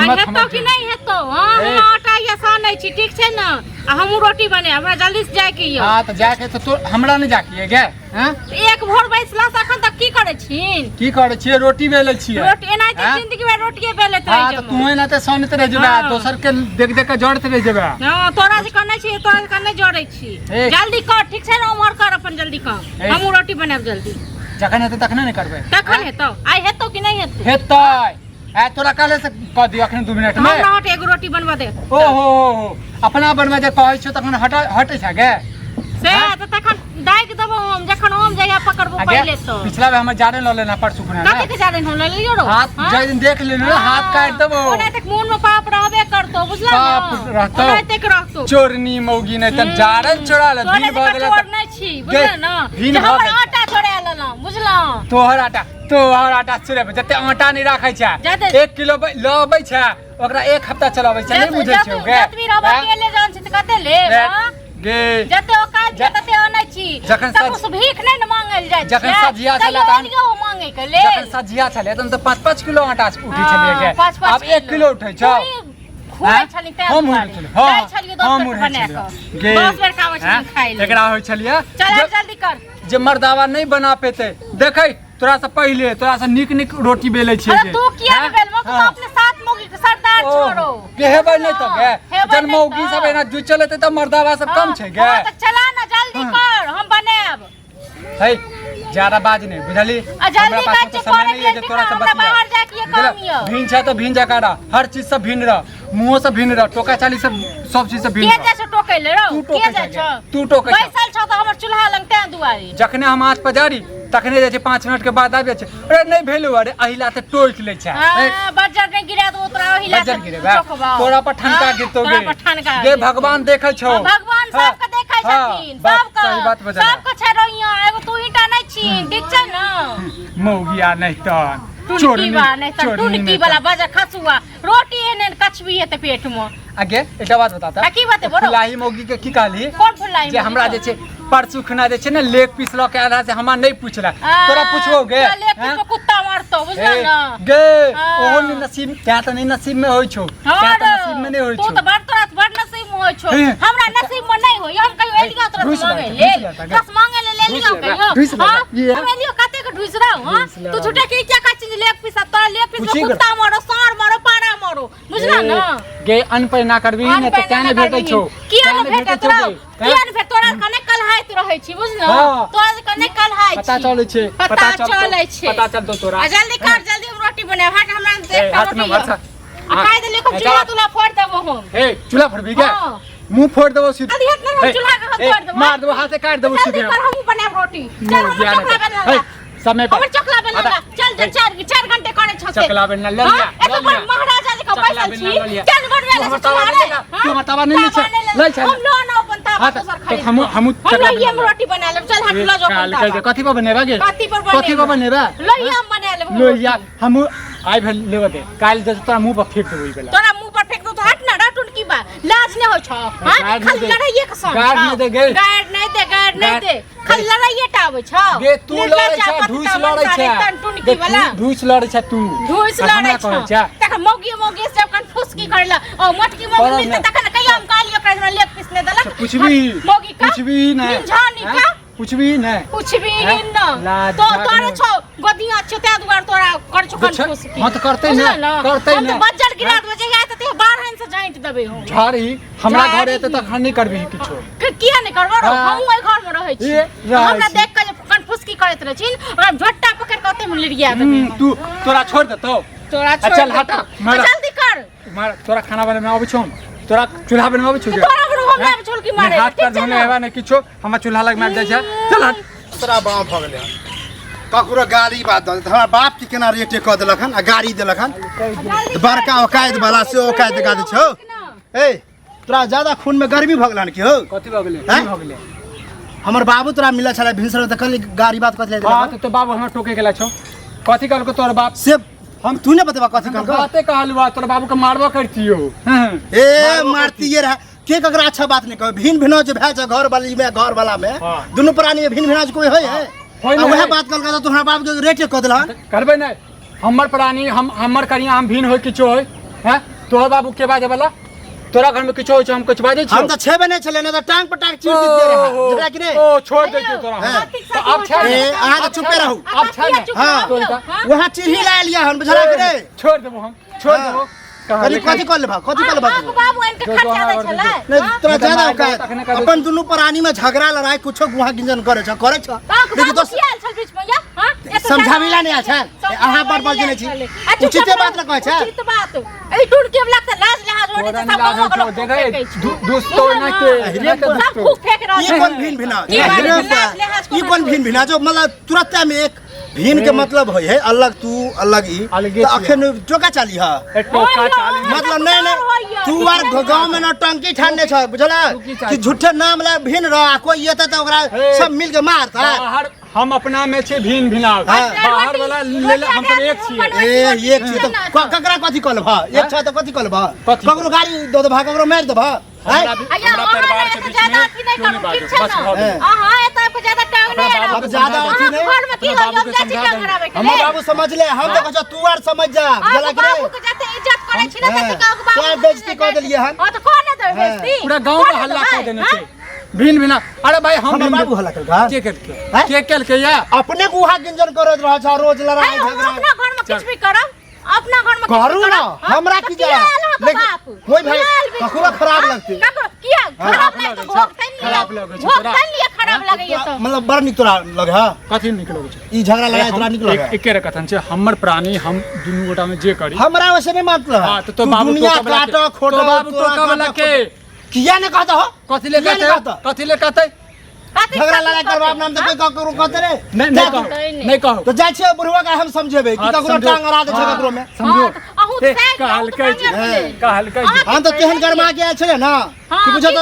किस्मत हेतो कि नहीं हेतो हां हम आटा या सानै छी ठीक छै ना आ हमहु रोटी बने हमरा जल्दी से जाय के य हां त जाके तो हमरा नहीं जाके गे हैं एक भोर बैसला से अखन तक की करे छीन की करे छी रोटी बेले छी रोटी एनाइ त जिंदगी में रोटीए बेलत रह हां त तू ना त सोनत रह जेबा दोसर के देख देख के जोड़त रह जेबा हां तोरा से कनै छी तोरा से कनै जोड़ै छी जल्दी कर ठीक छै ना उमर कर अपन जल्दी काम हमहु रोटी बनाब जल्दी जखन हेतै तखने नहीं करबै तखन हेतो आइ हेतो कि नहीं हेतो हेतै ए तोरा काले से क दियो अखन 2 मिनट में हम ना हट एगो रोटी बनवा दे ओहो अपना बनवा दे कहै छ तखन हटै छ गे से त तखन दाइ के देबो हम जखन हम जइया पकड़बो पहिले तो पिछला बार हम जाने ल लेना परसु खुना कते के जाने हम ले लियो रो हाथ जय दिन देख लेना हाथ काट देबो ओने तक मुंह में पाप रहबे करतो बुझला ना पाप रहतो ओने तक रहतो चोरनी मौगी ने त जारल छोड़ा ले दिन बदले चोर नहीं छी बुझला ना हमर आटा छोड़ा लेना बुझला तोहर आटा चुरे जते आटा नहीं राखै छ 1 किलो लबै छ ओकरा 1 हफ्ता चलाबै छ नहीं बुझै छ गे जतवी रहबो केले जान छ त कते ले गे जते ओकात जते आनै छी सब से भीख नहीं न मांगल जाय छ जखन सजिया छले त लियो मांगे के ले जखन सजिया छले त 5-5 किलो आटा उठी छले गे अब 1 किलो उठै छ खुआइ छली त हम जाय छलियो 10 मिनट बना के 10 बेर खाबै छी खाइ ले एकरा होय छलिए चल जल्दी कर जे मर्दावा नहीं बना पेते देखै तोरा से पहले तोरा से निक रोटी बेले छिए अरे तू किया नहीं बेलबो तू अपने साथ मौगी के सरदार छोड़ो के हेबै नहीं तो गे जन मौगी सब एना जु चलते त मर्दावा सब कम छै गे त चला ना जल्दी कर हम बनाब है ज्यादा बाज नहीं बुझली जल्दी कर के करे के तोरा से बतिया बाहर जा के काम यो भीन छ तो भीन जकारा हर चीज से भीन रह मुंह से भीन रह टोका चाली से सब चीज से भीन के जैसे टोकै ले रो के जाय छ तू टोकै बैसल छ त हमर चूल्हा लंग ते दुआरी जखने हम हाथ पजारी तखने जे 5 मिनट के बाद आबे छ अरे नहीं भेलु अरे अहिला ते टोक ले छ बजर नहीं गिरा दो तोरा अहिला बजर गिरेबा तोरा पर ठनका गिरतो गे भगवान देखै छौ भगवान सबके देखै छथिन सबके सही बात बजा सबके छ रोइया एगो तू ईटा नहीं छी ठीक छै ना मौगिया नहीं त टुनकी बा नहीं त टुनकी वाला बजर खसुआ रोटी एने कचबी है त पेट में आगे एटा बात बताता की बात है बोलो फुलाही मौगी के की कहली कौन फुलाही जे हमरा जे छै परसु खना जे छै ना लेग पीस ल के आधा से हमरा नहीं पूछला तोरा पूछबो गे लेग पीस को कुत्ता मारतो बुझला ना गे ओहो नसीब क्या त नहीं नसीब में होय छौ क्या त नसीब में नहीं होय छौ तू त बड़ नसीब में होय छौ हमरा नसीब में नहीं होय हम कहियो एलिया तोरा मांगे ले कस मांगे ले लियो कहियो हां हम एलियो कते के ढुस रहो हां तू झूठे के क्या का चीज लेग पीस तोरा लेग पीस को कुत्ता मारो सार मारो पारा मारो बुझला ना गे अन पे ना करबी ने त क्या ने भेटै छौ किया ने भेटै तोरा किया ने भेट तोरा कने कल हाइत रहै छी बुझना तोरा कने कल हाइत पता चलै छै पता चलै छै पता चल तो तोरा जल्दी कर जल्दी हम रोटी बनाब हट हमरा देख हाथ में भरसा काई दे लेको चूल्हा तुला फोड़ देबो हम ए चूल्हा फोड़बी क्या मुंह फोड़ देबो सीधे अभी हट ना चूल्हा का हाथ फोड़ देबो मार देबो हाथ से काट देबो सीधे पर हम बनाब रोटी चल हम चकला बना समय पर हमर चकला बना चल 4 घंटे करे छ चकला बना ले लिया ए तो महाराजा जी का बैसल छी चल बनवे तू तवा नहीं छै ले छ हम लो ना अपन तवा दोसर खाई हम चकला रोटी बना लेब चल हट लो जो काल कथि पर बनेबा गे कथि पर बनेबा लोहिया हम बना लेब लोहिया हम आइ भेल लेबे दे काल जे तोरा मुंह पर फेंक देबो ई बेला तोरा मुंह पर फेंक दो तो हट ना डाटुन की बा लाज ने हो छ हां खाली लड़ाइए के संग गार्ड नहीं दे गे गार्ड नहीं दे खाली लड़ाइए टा आबै छ गे तू लड़ै छ ढूस लड़ै छ गे वाला ढूस लड़ै छ तू ढूस लड़ै छ तक मौगी सब कन फुसकी करला ओ मटकी मौगी मिलते तक कहिया हम कालियो कर लेग पीस ने देलक कुछ भी मौगी का कुछ भी नहीं जानी का कुछ भी न तो तोरे छो गोदिया छ ते दुआर तोरा कर छ कन फुसकी हां तो करते न बजर गिरा दो जे आय त 12 से जाइत देबे हम झाड़ी हमरा घर एते त खन नहीं करबी किछो किया नहीं करबो हम ओइ घर में रहै छी हमरा देख के कन फुसकी करैत रहछिन और झट्टा पकड़ के ओते में लिरिया देबे तू तोरा छोड़ देतो तोरा छोड़ चल हट जल्दी कर मार तोरा खाना बनावे में आबै छौ तोरा चूल्हा बनवाबै छौ तोरा हम ना छोड़ के मारे हाथ पर धोने हेबा ने किछो हमरा चूल्हा लग मार जाय छै चल हट तोरा बाप भ गेलै ककरो गाड़ी बात द हमरा बाप के केना रेटे क देलक हन आ गाड़ी देलक हन बड़का औकात वाला से औकात गा दे छौ ए तोरा ज्यादा खून में गर्मी भ गेलन की हो कथि भ गेलै की भ गेलै हमर बाबू तोरा मिला छला भिनसर त कल गाड़ी बात कथि ले हां तो बाबू हमरा टोके गेला छौ कथि कहल को तोर बाप से हम तू ने बतेबा कथि कहल बाते कहलवा तोर बाबू के मारबो करतियो ए मारतिए रहा के ककरा अच्छा बात नहीं कह भिन भिनो जे भै छ घर वाली में घर वाला में दोनों प्राणी में भिन भिना कोई है वह बात कल का तोहरा बाप के रेटे क देला करबे नहीं हमर प्राणी हमर करिया हम भिन होय किछो होय हैं तोहर बाबू के बाजे वाला तोरा घर में किछो होय छै हम कुछ बाजै छी हम तो छेबे नहीं चले ना तो टांग पर टांग चीर दिए रहे जकरा कि नहीं ओ छोड़ दे के तोरा हाँ। तो अब छै ए अहाँ तो चुपे रहू अब छै ने हां वहां चिरही ला लिया हम बुझला कि नहीं छोड़ देबो हम छोड़ देबो कथी कथी कर लेबा कथी कर लेबा बाबू बाबू इनके खर्चा दे छले नहीं तोरा ज्यादा औकात अपन दुनू प्राणी में झगड़ा लड़ाई कुछो गुहा गिंजन करे छ लेकिन तो किया छल बीच में या हां समझाविला नहीं छै अहाँ बड़ बड़ जने छी उचित बात न कहै छै उचित बात ए टूट के लगता लाज लिहाज होने से सब लोग देखे दोस्तों न के सब खूब फेंक रहा ई कोन भिन भिना ई कोन भिन भिना जो मतलब तुरंत में एक भिन के मतलब होय है अलग तू अलग ई तो अखन टोका चाली ह टोका चाली मतलब नहीं तू आर गांव में न टंकी ठानने छ बुझला कि झूठे नाम ले भिन रहा कोई ये तो ओकरा सब मिल के मारता हम अपना में छे भिन भिनाव बाहर वाला ले हम सब एक छिए ए एक छी तो ककरा कथी कहल भा एक छ तो कथी कहल भा ककरो गाड़ी दो भा ककरो मार दे भा हमरा परिवार के बीच में क्यों नहीं बाजो बस हां एता को ज्यादा टांग नहीं अब ज्यादा अथी नहीं घर में की लोग जाची का खराब है हम बाबू समझ ले हम तो कह तू आर समझ जा जला के बाबू को जाते इज्जत करे छी ना तो का बाबू क्या बेइज्जती कर देलिए हम हां तो कौन है तो बेइज्जती पूरा गांव में हल्ला कर देने छे भिन भिना अरे भाई हम बाबू हल्ला कर के करके के या अपने गुहा गिंजन करत रह छ रोज लड़ाई झगड़ा अपना घर में कुछ भी करो अपना घर में करू ना हमरा की जा लेकिन कोई भाई ककरो खराब लगते किया खराब लगे भोग लिए खराब लगे ये तो मतलब बड़ निक तोरा लगे हां कथि निक लगे छै ई झगड़ा लड़ाई तोरा निक लगे एके रे कथन छै हमर प्राणी हम दुनू गोटा में जे करी हमरा वैसे नहीं मतलब हां तो बाबू दुनिया काटो खोटो बाबू तो का वाला के किया ने कहता हो कथि ले कहते झगड़ा लड़ाई करबाब नाम तो कोई ककरो कहते रे नहीं कहो तो जाय छै बुढ़वा का हम समझेबे कि ककरो टांग अड़ा दे छै ककरो में समझो कहल कहल हम तो तेहन गरमा के आयल छले ना कि बुझो तो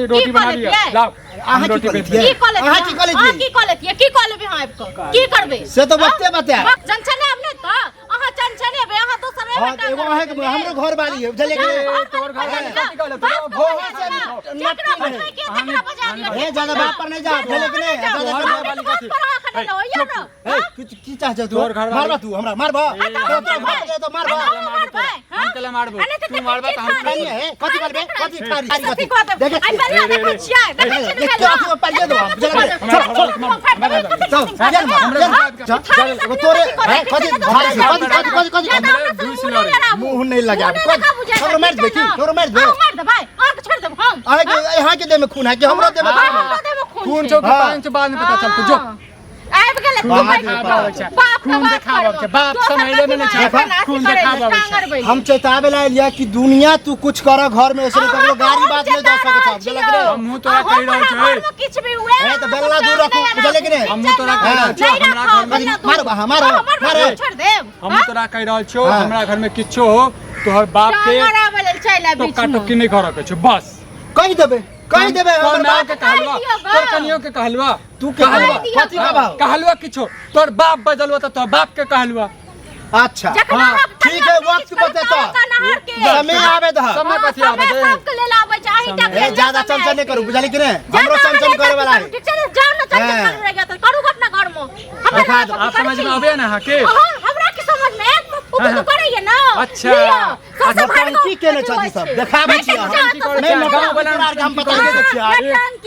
रोटी बना दिया लाओ अहाँ की करलिए अहाँ की करलिए की करबे हम आपको की करबे से तो बता जंचने हमने तो अहाँ जंचने बे अहाँ तो समय हां एगो अहाँ के हमरो घर वाली है बुझले कि तोर घर वाली कथि कहले तो भोहा से नट्टी है ज्यादा बात पर नहीं जा बुझले कि नहीं की चाहछ तू मारबा तू हमरा मारबा तो मारबा हम केला मारबो तू मारबा त हम नहीं है कथि करबे कथि ठारी कथि कहते देख देखो छिया देखो अथी पालिए दो चल तोरे कथि मुंह नहीं लगा ककरो मार दे की ककरो मार दे मार दे भाई आंख छोड़ दे हम अहाँ के देह में खून है कि हमरो देह में खून जो के पांच बाद में पता चलतो जो आबि गेले खून देखाबे बाप समझले में नहीं छै खून देखाबे हम चेतावे ला लिया कि दुनिया तू कुछ कर घर में ऐसे ककरो गाड़ी बात नहीं जा सकत छ लग रे हम तोरा कह रहल छै कुछ भी हुए ए तो बेल्ला दूर रखू बुझले कि नहीं हम तोरा कह रहल छै हमरा घर में मार छोड़ दे हम तोरा कह रहल छौ हमरा घर में किछो हो तोहर बाप के टोका टोकी नहीं करके छै बस कह देबे हमर बाप के कहलवा तोर कनियो के कहलवा तू कहलवा कथि कहलवा किछो तोर बाप बजलवा त तोर बाप के कहलवा अच्छा ठीक है वक्त बता समय आवे द समय कथि आवे दे सबके ले लाबै चाही ए ज्यादा चंचल नहीं करू बुझली कि नहीं हमरो चंचल करे वाला है ठीक छै जाओ ना चंचल कर गया त करू अपना घर में देखा दो आप समझ में आवे ना के हमरा के समझ में तू करैया ना अच्छा टंकी केने छथि सब देखाबै छी नहीं गांव वाला हम बता दे छी